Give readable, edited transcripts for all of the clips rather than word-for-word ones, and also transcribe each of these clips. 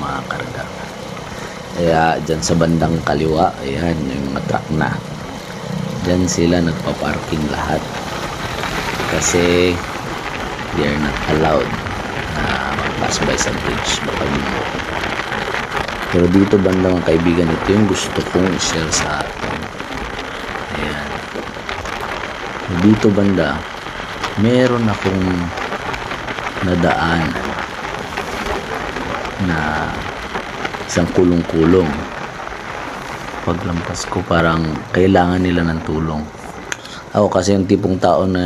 mga karga. Kaya dyan sa bandang kaliwa, ayan, yung mga truck na. Dyan sila nagpa-parking lahat. Kasi they are not allowed na mag-pass by sa bridge. Baka mo. Pero dito banda mga kaibigan, ito yung gusto kong i-share sa atin. Ayan. Dito banda, meron akong nadaan na isang kulong-kulong. Paglampas ko parang kailangan nila ng tulong. Ako kasi yung tipong tao na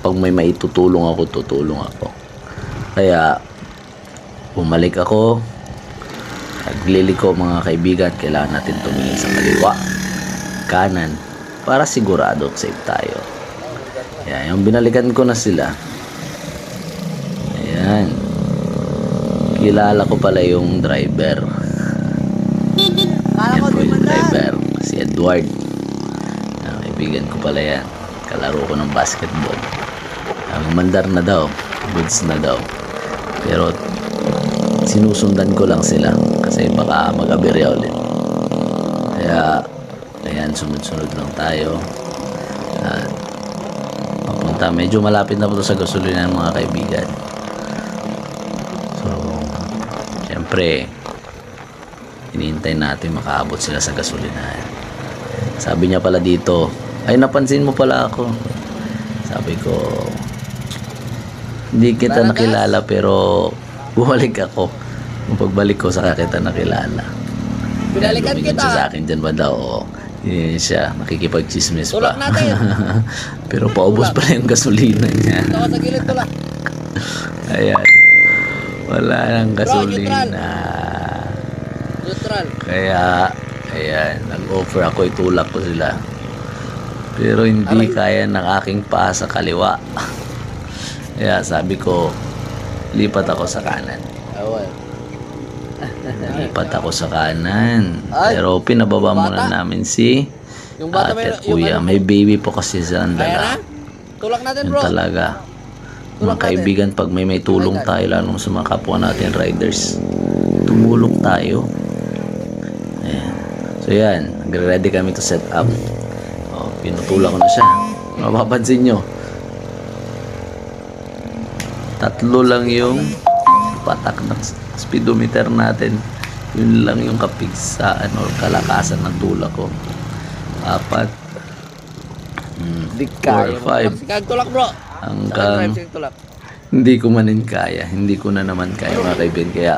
pag may maitutulong ako, tutulong ako. Kaya bumalik ako, nagliliko mga kaibigan, kailangan natin tumingin sa kaliwa, kanan, para sigurado safe tayo. Ayan, yung binalikan ko na sila. Ayan. Kilala ko pala yung driver. Ayan po yung driver, si Edward. Ayan, kaibigan ko pala yan. Kalaro ko ng basketball. Mandar na daw, goods na daw. Pero sinusundan ko lang sila kasi baka mag-aberya ulit. Kaya ayan, sunod-sunod lang tayo. At papunta, medyo malapit na po sa gasolina mga kaibigan. So syempre hinihintay natin makaabot sila sa gasolina. Sabi niya pala dito, ay napansin mo pala ako. Sabi ko, hindi kita nakilala pero bumalik ako. Kung pagbalik ko saka kita nakilala. Binalikan kita. Siya sa akin dyan ba daw? Yun siya, makikipag-chismis pa. Tulak natin. Pero paubos pa yung gasolina niya. Ito sa gilid tulak. Ayan. Wala nang gasolina. Neutral. Kaya, ayan, nag-offer ako, itulak ko sila. Pero hindi kaya ng aking paa sa kaliwa. Kaya sabi ko, lipat ako sa kanan. Lipat ako sa kanan. Pero pinababa muna namin si Yung bata ate at yung kuya. ano? May baby po kasi silang Kaya na? dala. Tulak natin Yan bro. talaga. Mga Tulak kaibigan, pag may tulong tayo, lalong sa mga kapwa natin riders, tumulong tayo. Ayan. So yan, nagre-ready kami to set up. O, pinutulak ko na siya. Mapapansin nyo, 3 lang yung patak ng speedometer natin. Yun lang yung kapigsaan o kalakasan ng tulak ko. 4, 4, 5, Sikag tulak bro. hanggang Tulak. hindi ko manin kaya. Hindi ko na naman kaya mga kaibigan. Kaya